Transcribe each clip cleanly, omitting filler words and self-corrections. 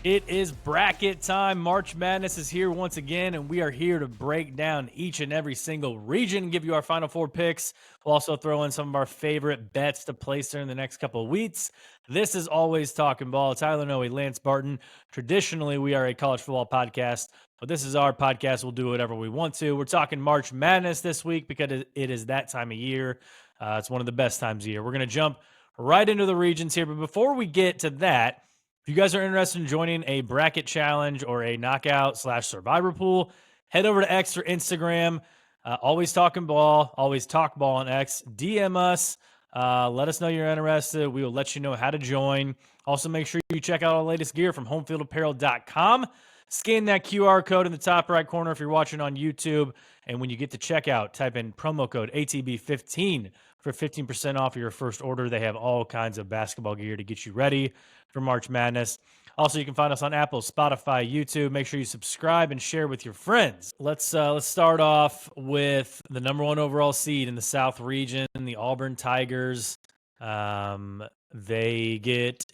It is bracket time. March Madness is here once again, and we are here to break down each and every single region and give you our Final Four picks. We'll also throw in some of our favorite bets to place during the next couple of weeks. This is Always Talking Ball. Tyler Noe, Lance Barton. Traditionally, we are a college football podcast, but this is our podcast. We'll do whatever we want to. We're talking March Madness this week because it is that time of year. It's one of the best times of year. We're going to jump right into the regions here, but before we get to that, if you guys are interested in joining a bracket challenge or a knockout/survivor pool, head over to X or Instagram. Always Talking Ball, always talk ball on X. DM us. Let us know you're interested. We will let you know how to join. Also, make sure you check out our latest gear from homefieldapparel.com. Scan that QR code in the top right corner if you're watching on YouTube. And when you get to checkout, type in promo code ATB15 for 15% off your first order. They have all kinds of basketball gear to get you ready for March Madness. Also, you can find us on Apple, Spotify, YouTube. Make sure you subscribe and share with your friends. Let's start off with the number one overall seed in the South region, the Auburn Tigers. They get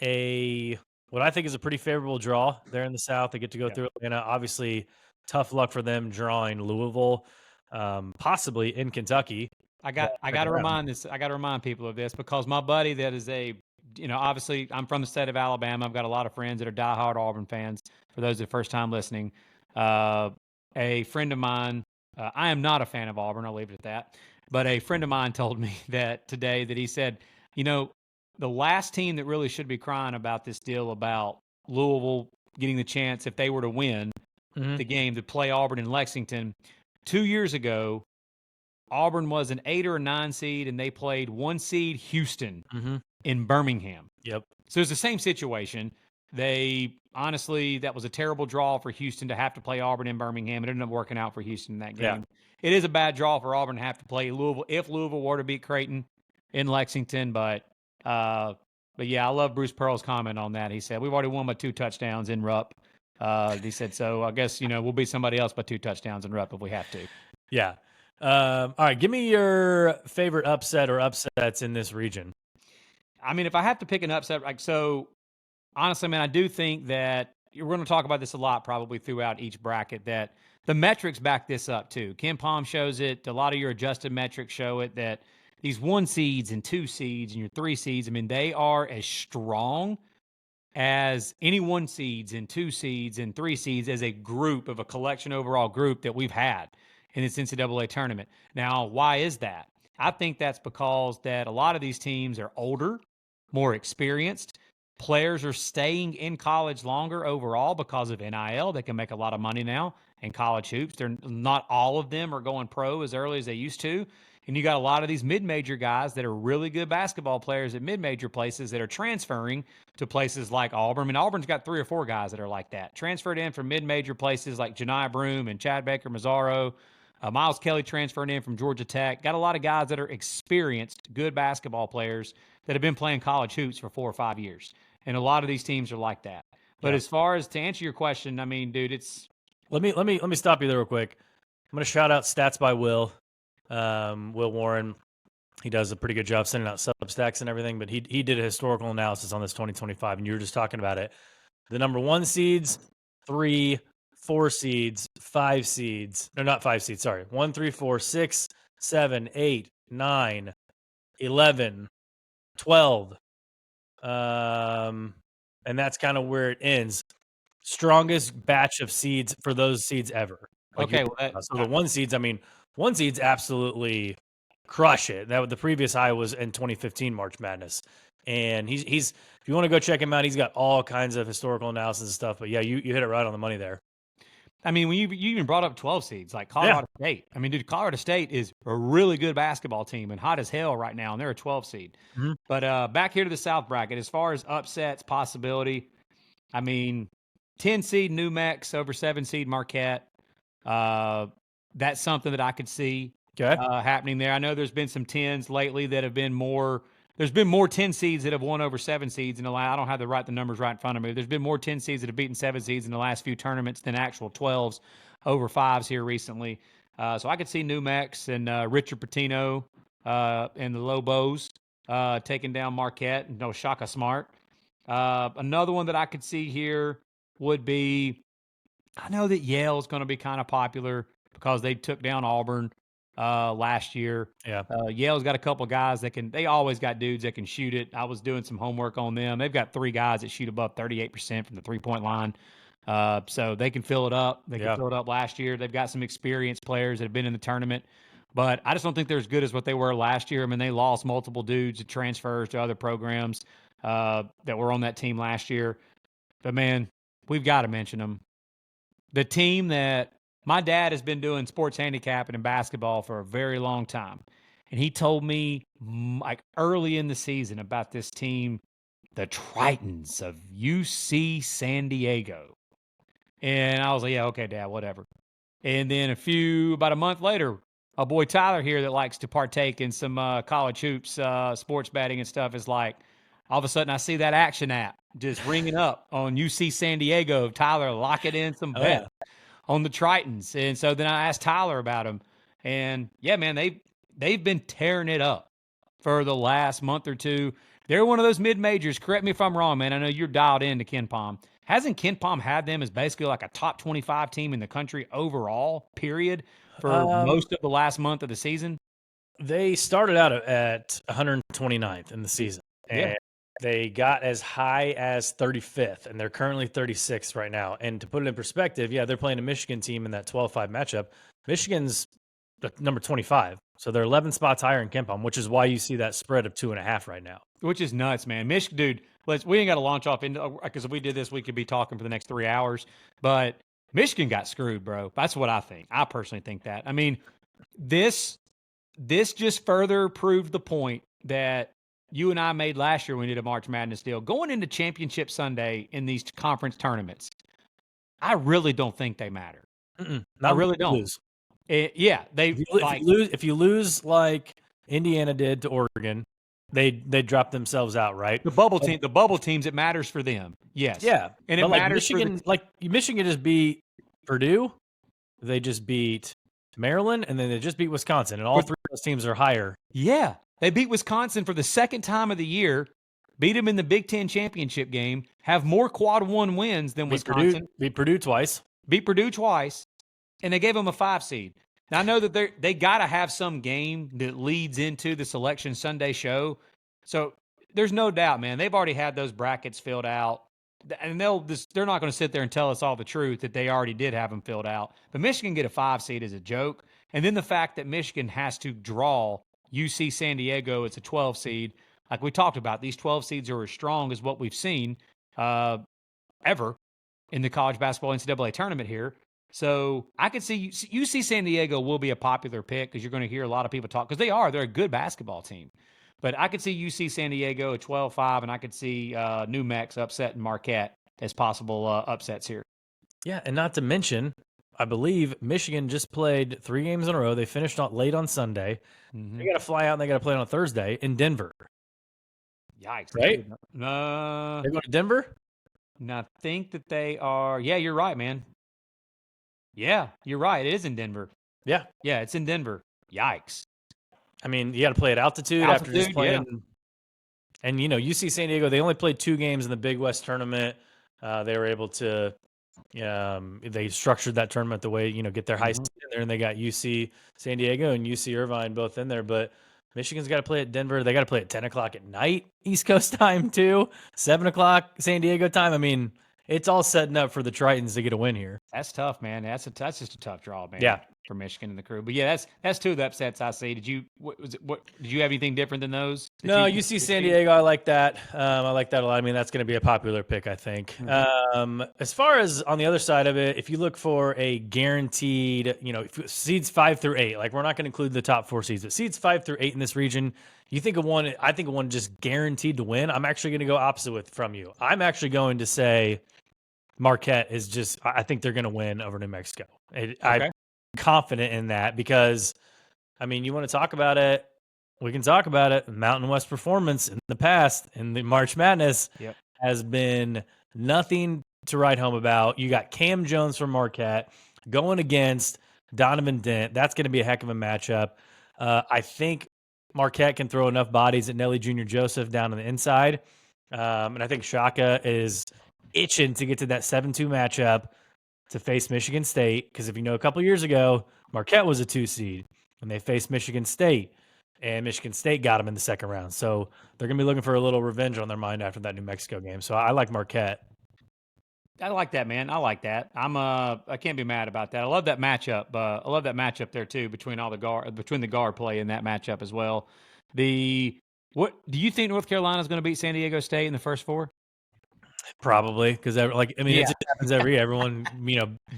what I think is a pretty favorable draw there in the South. They get to go through Atlanta. Obviously, tough luck for them drawing Louisville, possibly in Kentucky. I got to remind people of this because my buddy that is obviously I'm from the state of Alabama. I've got a lot of friends that are diehard Auburn fans. For those that are first time listening, a friend of mine, I am not a fan of Auburn. I'll leave it at that. But a friend of mine told me that today that he said, the last team that really should be crying about this deal about Louisville getting the chance if they were to win the game to play Auburn in Lexington 2 years ago. Auburn was an 8 or a 9 seed, and they played 1 seed Houston in Birmingham. Yep. So it's the same situation. Honestly, that was a terrible draw for Houston to have to play Auburn in Birmingham. It ended up working out for Houston in that game. Yeah. It is a bad draw for Auburn to have to play Louisville if Louisville were to beat Creighton in Lexington. But yeah, I love Bruce Pearl's comment on that. He said, we've already won by 2 touchdowns in Rupp. He said, so I guess, we'll beat somebody else by 2 touchdowns in Rupp if we have to. Yeah. All right, give me your favorite upset or upsets in this region. I mean, if I have to pick an upset, honestly, man, I do think that we're going to talk about this a lot probably throughout each bracket, that the metrics back this up too. Ken Palm shows it. A lot of your adjusted metrics show it, that these 1 seeds and 2 seeds and your 3 seeds, I mean, they are as strong as any 1 seeds and 2 seeds and 3 seeds as a group of a collection overall group that we've had in this NCAA tournament. Now, why is that? I think that's because that a lot of these teams are older, more experienced. Players are staying in college longer overall because of NIL. They can make a lot of money now in college hoops. They're not all of them are going pro as early as they used to. And you got a lot of these mid-major guys that are really good basketball players at mid-major places that are transferring to places like Auburn. I mean, Auburn's got 3 or 4 guys that are like that. Transferred in from mid-major places like Janai Broome and Chad Baker Mazzaro. Miles Kelly transferred in from Georgia Tech. Got a lot of guys that are experienced, good basketball players that have been playing college hoops for 4 or 5 years. And a lot of these teams are like that. But as far as to answer your question, I mean, dude, it's let me stop you there real quick. I'm going to shout out Stats by Will Warren. He does a pretty good job sending out Substacks and everything, but he did a historical analysis on this 2025, and you were just talking about it. The number 1 seeds, 3, 4 seeds, 5 seeds. No, not 5 seeds. Sorry. 1, 3, 4, 6, 7, 8, 9, 11, 12. And that's kind of where it ends. Strongest batch of seeds for those seeds ever. Okay. So the 1 seeds, I mean, 1 seeds absolutely crush it. That the previous high was in 2015 March Madness. And he's if you want to go check him out, he's got all kinds of historical analysis and stuff. But yeah, you hit it right on the money there. I mean, when you even brought up 12 seeds, like Colorado State. I mean, dude, Colorado State is a really good basketball team and hot as hell right now, and they're a 12 seed. But back here to the South bracket, as far as upsets, possibility, I mean, 10 seed New Mex over 7 seed Marquette. That's something that I could see happening there. I know there's been some 10s lately that have been more. There's been more 10 seeds that have won over 7 seeds in the last. I don't have the numbers right in front of me. There's been more 10 seeds that have beaten 7 seeds in the last few tournaments than actual 12s over 5s here recently. So I could see New Mex and Richard Pitino and the Lobos taking down Marquette and Shaka Smart. Another one that I could see here would be, I know that Yale's going to be kind of popular because they took down Auburn last year. Yeah. Yale's got a couple guys that they always got dudes that can shoot it. I was doing some homework on them. They've got 3 guys that shoot above 38% from the 3-point line. So they can fill it up. They can fill it up last year. They've got some experienced players that have been in the tournament. But I just don't think they're as good as what they were last year. I mean, they lost multiple dudes to transfers to other programs that were on that team last year. But, man, we've got to mention them. The team that my dad has been doing sports handicapping and basketball for a very long time. And he told me like early in the season about this team, the Tritons of UC San Diego. And I was like, yeah, okay, Dad, whatever. And then about a month later, a boy Tyler here that likes to partake in some college hoops, sports betting and stuff is like, all of a sudden I see that action app just ringing up on UC San Diego. Tyler, lock it in some bet on the Tritons. And so then I asked Tyler about them. And yeah, man, they've been tearing it up for the last month or two. They're one of those mid-majors. Correct me if I'm wrong, man. I know you're dialed into KenPom. Hasn't KenPom had them as basically like a top 25 team in the country overall, period, for most of the last month of the season? They started out at 129th in the season. And they got as high as 35th, and they're currently 36th right now. And to put it in perspective, yeah, they're playing a Michigan team in that 12-5 matchup. Michigan's number 25, so they're 11 spots higher in KenPom, which is why you see that spread of 2.5 right now. Which is nuts, man. Michigan, dude, we ain't got to launch off into, because if we did this, we could be talking for the next 3 hours. But Michigan got screwed, bro. That's what I think. I personally think that. I mean, this just further proved the point that you and I made last year when we did a March Madness deal. Going into Championship Sunday in these conference tournaments, I really don't think they matter. I really don't. If you lose like Indiana did to Oregon, they drop themselves out, right? The bubble teams, it matters for them. Yes. Yeah. And it matters Michigan, Michigan just beat Purdue, they just beat Maryland, and then they just beat Wisconsin, and all 3 of those teams are higher. Yeah. They beat Wisconsin for the second time of the year, beat them in the Big Ten championship game, have more quad 1 wins than Wisconsin. Beat Purdue twice, and they gave them a 5 seed. Now, I know that they got to have some game that leads into the Selection Sunday show. So there's no doubt, man. They've already had those brackets filled out. And they're not going to sit there and tell us all the truth that they already did have them filled out. But Michigan get a 5 seed is a joke. And then the fact that Michigan has to draw UC San Diego, it's a 12 seed. Like we talked about, these 12 seeds are as strong as what we've seen ever in the college basketball NCAA tournament here. So I could see UC San Diego will be a popular pick because you're going to hear a lot of people talk, because they're a good basketball team. But I could see UC San Diego at 12-5, and I could see New Mex upsetting Marquette as possible upsets here. Yeah, and not to mention, I believe Michigan just played 3 games in a row. They finished late on Sunday. Mm-hmm. They got to fly out and they got to play on Thursday in Denver. Yikes! Right? They're going to Denver. And I think that they are. Yeah, you're right, man. Yeah, you're right. It is in Denver. Yeah, it's in Denver. Yikes! I mean, you got to play at altitude after just playing. Yeah. And UC San Diego, they only played 2 games in the Big West tournament. They were able to. They structured that tournament the way, get their high seed in there, and they got UC San Diego and UC Irvine both in there. But Michigan's got to play at Denver. They got to play at 10 o'clock at night, East Coast time too, 7 o'clock San Diego time. I mean, it's all setting up for the Tritons to get a win here. That's tough, man. That's just a tough draw, man. Yeah. For Michigan and the crew. But yeah, that's 2 of the upsets I see. Did you have anything different than those? No, UC San Diego, I like that. I like that a lot. I mean, that's going to be a popular pick, I think. Mm-hmm. As far as on the other side of it, if you look for a guaranteed, seeds 5 through 8, like we're not going to include the top 4 seeds, but seeds 5 through 8 in this region, you think of one, I think of one just guaranteed to win. I'm actually going to go opposite from you. I'm actually going to say Marquette is just, I think they're going to win over New Mexico. Okay. I'm confident in that because, I mean, you want to talk about it, we can talk about it. Mountain West performance in the past in the March Madness has been nothing to write home about. You got Cam Jones from Marquette going against Donovan Dent. That's going to be a heck of a matchup. I think Marquette can throw enough bodies at Nelly Jr. Joseph down on the inside. And I think Shaka is itching to get to that 7-2 matchup to face Michigan State. Because if you know, a couple years ago, Marquette was a 2 seed, and they faced Michigan State, and Michigan State got them in the second round. So they're going to be looking for a little revenge on their mind after that New Mexico game. So I like Marquette. I like that, man. I like that. I can't be mad about that. I love that matchup. I love that matchup there too between the guard play in that matchup as well. What do you think North Carolina is going to beat San Diego State in the first four? Probably, because like it Yeah. just happens every year. Everyone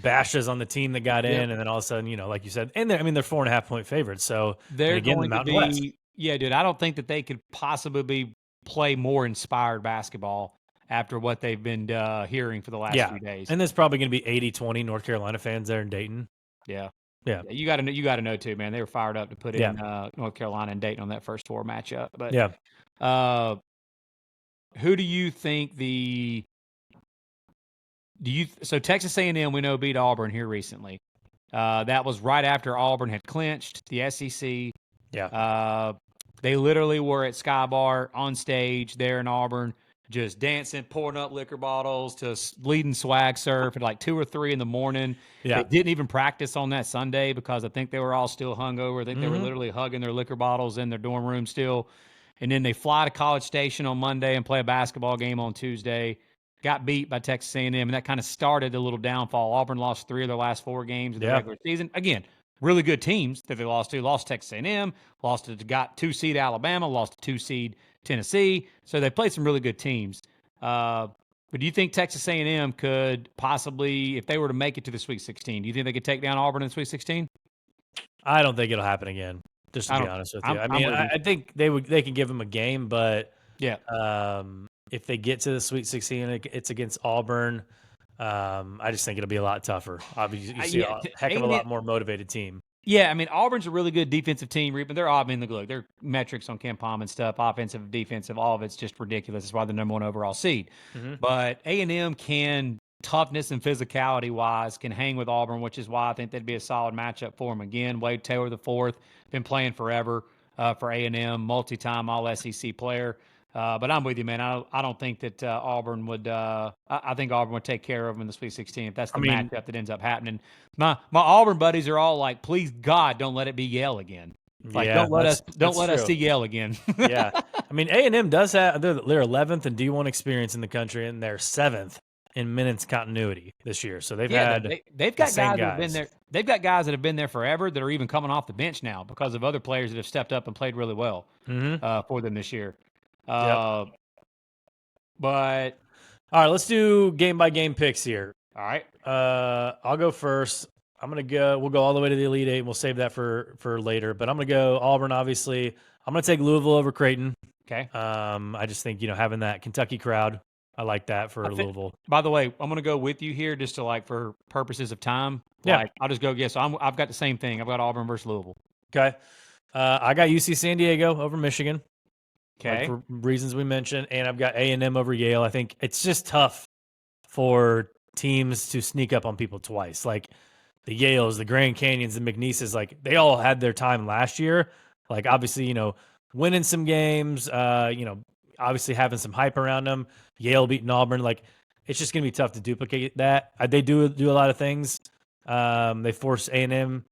bashes on the team that got in, and then all of a sudden, like you said, and they're 4.5-point favorites. So They're again, the going to Mountain West. be, yeah, dude. I don't think that they could possibly play more inspired basketball after what they've been hearing for the last few days. And there's probably going to be 80-20 North Carolina fans there in Dayton. Yeah. Yeah. You got to know too, man. They were fired up to put in North Carolina and Dayton on that first four matchup. But who do you think so Texas A&M we know beat Auburn here recently. That was right after Auburn had clinched the SEC. Yeah. They literally were at Sky Bar on stage there in Auburn, just dancing, pouring up liquor bottles, just leading swag surf at like 2 or 3 in the morning. Yeah. They didn't even practice on that Sunday because I think they were all still hungover. I think they were literally hugging their liquor bottles in their dorm room still. And then they fly to College Station on Monday and play a basketball game on Tuesday. Got beat by Texas A&M, and that kind of started the little downfall. Auburn lost 3 of their last 4 games in the regular season. Again, really good teams that they lost to. Lost Texas A&M, lost to 2-seed Alabama, lost to 2-seed Tennessee. So they played some really good teams. But do you think Texas A&M could possibly, if they were to make it to the Sweet 16, do you think they could take down Auburn in the Sweet 16? I don't think it'll happen again. Just to be honest with you, I think they can give them a game, but if they get to the Sweet 16, it's against Auburn. I just think it'll be a lot tougher. Obviously, you see a heck of a lot more motivated team. Yeah, Auburn's a really good defensive team. They're look, their metrics on KenPom and stuff, offensive, defensive, all of it's just ridiculous. That's why they're number 1 overall seed. But A&M can, toughness and physicality wise, can hang with Auburn, which is why I think that'd be a solid matchup for them. Again, Wade Taylor IV, been playing forever for A&M, multi-time All-SEC player. But I'm with you, man. I don't think that Auburn would. I think Auburn would take care of them in the Sweet 16 if that's the matchup that ends up happening. My Auburn buddies are all like, "Please God, don't let it be Yale again. Like, don't let us see Yale again." Yeah, A&M does have they're 11th in D1 experience in the country, and they're 7th in minutes continuity this year. So they've got guys that have been there. They've got guys that have been there forever that are even coming off the bench now because of other players that have stepped up and played really well for them this year. But all right, let's do game by game picks here. All right. I'll go first. We'll go all the way to the Elite Eight. And we'll save that for later. But I'm gonna go Auburn. Obviously, I'm gonna take Louisville over Creighton. Okay. I just think having that Kentucky crowd, I like that for Louisville. By the way, I'm gonna go with you here just to for purposes of time. Yeah. I'll just go. Yeah. So I've got the same thing. I've got Auburn versus Louisville. Okay. I got UC San Diego over Michigan. Okay. For reasons we mentioned, and I've got A&M over Yale. I think it's just tough for teams to sneak up on people twice. Like the Yales, the Grand Canyons, the McNeeses, like they all had their time last year. Like obviously, winning some games, obviously having some hype around them. Yale beating Auburn, like it's just gonna be tough to duplicate that. They do a lot of things. They force A&M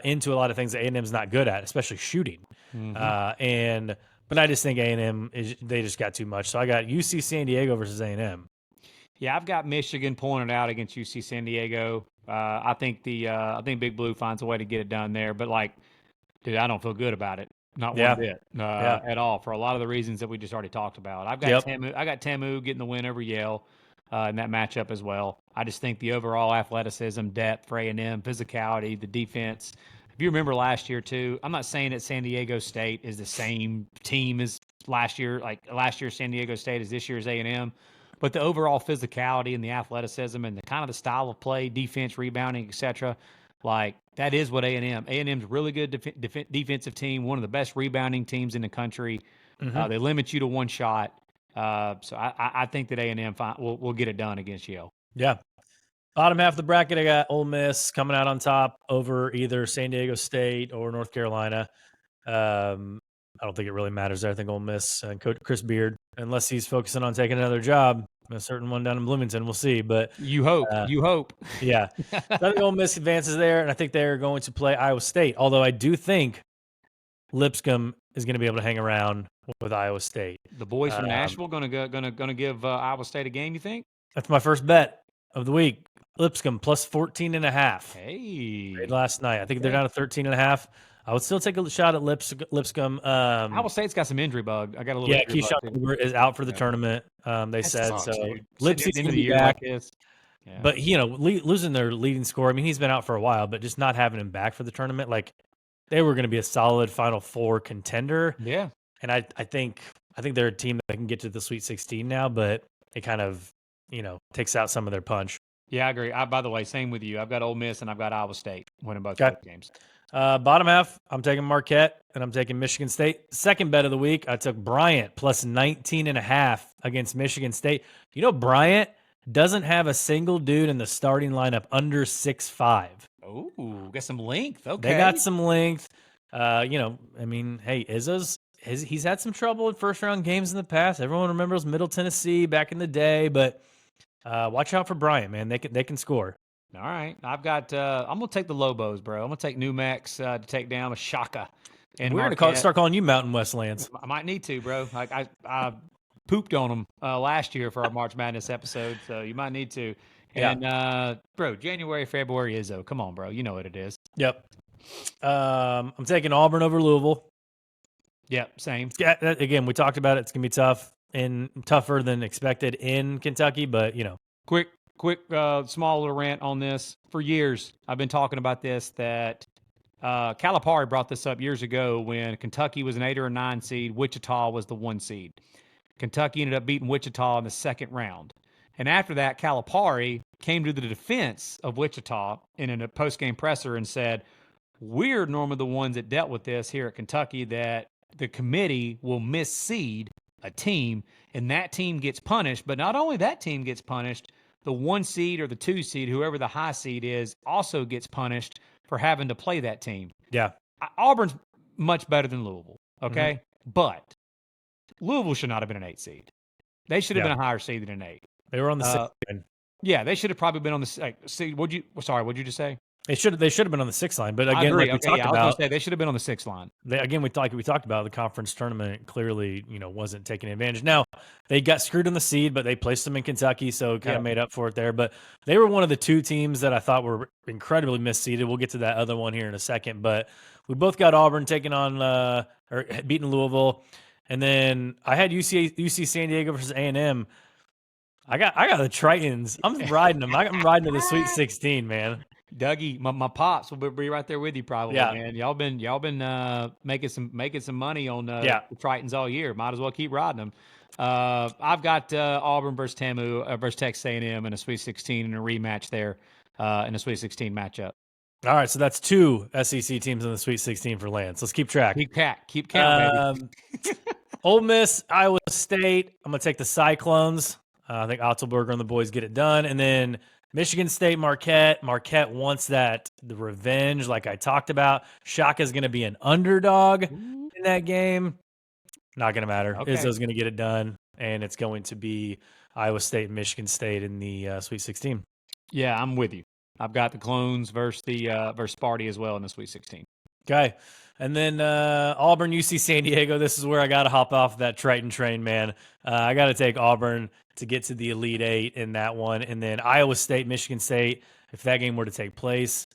into a lot of things that A&M's not good at, especially shooting. But I just think A&M they just got too much. So I got UC San Diego versus A&M. Yeah, I've got Michigan pointed out against UC San Diego. I think Big Blue finds a way to get it done there. But dude, I don't feel good about it. Not one bit at all for a lot of the reasons that we just already talked about. I've got Tamu getting the win over Yale in that matchup as well. I just think the overall athleticism, depth for A&M, physicality, the defense. If you remember last year too, I'm not saying that San Diego State is the same team as last year. Like last year, San Diego State is this year's A&M, but the overall physicality and the athleticism and the kind of the style of play, defense, rebounding, etc. Like that is what A&M. A&M's really good defensive team, one of the best rebounding teams in the country. They limit you to one shot. So I think that A&M will get it done against Yale. Yeah. Bottom half of the bracket, I got Ole Miss coming out on top over either San Diego State or North Carolina. I don't think it really matters there. I think Ole Miss and Coach Chris Beard, unless he's focusing on taking another job, a certain one down in Bloomington. We'll see, but You hope. uh, You hope. yeah. So I think Ole Miss advances there, and I think they're going to play Iowa State. Although I do think Lipscomb is going to be able to hang around with Iowa State. The boys from Um, Nashville gonna give Iowa State a game. You think? That's my first bet of the week. Lipscomb plus 14.5. Hey, Played last night. I think they're okay. down to 13.5. I would still take a shot at Lipscomb. Iowa State's got some injury bug. I got a little Yeah, injury bug Keyshawn too. Cooper is out for the Yeah. tournament. They That said sucks, so. dude. Sitting at Lipsy's the end going of to the be year back, like this. Yeah. but losing their leading scorer. I mean, he's been out for a while, but just not having him back for the tournament, like they were going to be a solid Final Four contender. Yeah. And I think they're a team that can get to the Sweet 16 now, but it kind of takes out some of their punch. Yeah, I agree. By the way, same with you. I've got Ole Miss and I've got Iowa State winning both Okay. those games. Bottom half, I'm taking Marquette and I'm taking Michigan State. Second bet of the week, I took Bryant plus 19.5 against Michigan State. Bryant doesn't have a single dude in the starting lineup under 6'5". Oh, got some length. Okay. They got some length. Hey, Izzo's he's had some trouble in first round games in the past. Everyone remembers Middle Tennessee back in the day, but watch out for Bryant, man. They can score. All right. I've got I'm gonna take the Lobos, bro. I'm gonna take New Mex to take down a Shaka. And We're gonna start calling you Mountain West Lands. I might need to, bro. I pooped on them last year for our March Madness episode, so you might need to. And bro, January, February, Izzo. Come on, bro. You know what it is. Yep. I'm taking Auburn over Louisville. Yep, same. Again, we talked about it. It's gonna be tough and tougher than expected in Kentucky, but Quick, small little rant on this. For years, I've been talking about this. That Calipari brought this up years ago when Kentucky was an 8 or a 9 seed. Wichita was the 1 seed. Kentucky ended up beating Wichita in the second round. And after that, Calipari came to the defense of Wichita in a post-game presser and said, we're normally the ones that dealt with this here at Kentucky, that the committee will misseed a team, and that team gets punished. But not only that team gets punished, the 1 seed or the 2 seed, whoever the high seed is, also gets punished for having to play that team. Yeah. Auburn's much better than Louisville, okay? Mm-hmm. But Louisville should not have been an 8 seed. They should have been a higher seed than an 8. They were on the 6th line. Yeah, they should have probably been on the seed. What'd you just say? They should have been on the 6th line, but again, like we talked I was about, gonna say they should have been on the 6th line. We talked about the conference tournament clearly, wasn't taking advantage. Now they got screwed on the seed, but they placed them in Kentucky, so it kind of made up for it there. But they were one of the 2 teams that I thought were incredibly misseeded. We'll get to that other one here in a second, but we both got Auburn taking on or beating Louisville, and then I had UC San Diego versus A&M. I got the Tritons. I'm riding them. I'm riding to the Sweet 16, man. Dougie, my pops will be right there with you probably, man. Y'all been making some money on the Tritons all year. Might as well keep riding them. I've got Auburn versus TAMU versus Texas A&M in a Sweet 16 and a rematch there in a Sweet 16 matchup. All right, so that's 2 SEC teams in the Sweet 16 for Lance. Let's keep track. Keep count, baby. Ole Miss, Iowa State. I'm gonna take the Cyclones. I think Otzelberger and the boys get it done, and then Michigan State, Marquette. Marquette wants the revenge, like I talked about. Shaka's going to be an underdog in that game. Not going to matter. Okay. Izzo's going to get it done, and it's going to be Iowa State and Michigan State in the Sweet 16. Yeah, I'm with you. I've got the Clones versus Sparty as well in the Sweet 16. Okay. And then Auburn, UC San Diego. This is where I got to hop off that Triton train, man. I got to take Auburn to get to the Elite 8 in that one. And then Iowa State, Michigan State, if that game were to take place,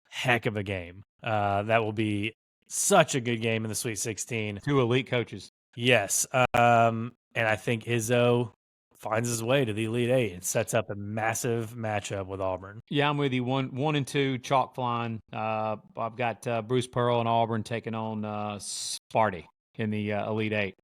heck of a game. That will be such a good game in the Sweet 16. 2 elite coaches. Yes. And I think Izzo finds his way to the Elite 8 and sets up a massive matchup with Auburn. Yeah, I'm with you. 1 and 2, chalk flying. I've got Bruce Pearl and Auburn taking on Sparty in the Elite 8.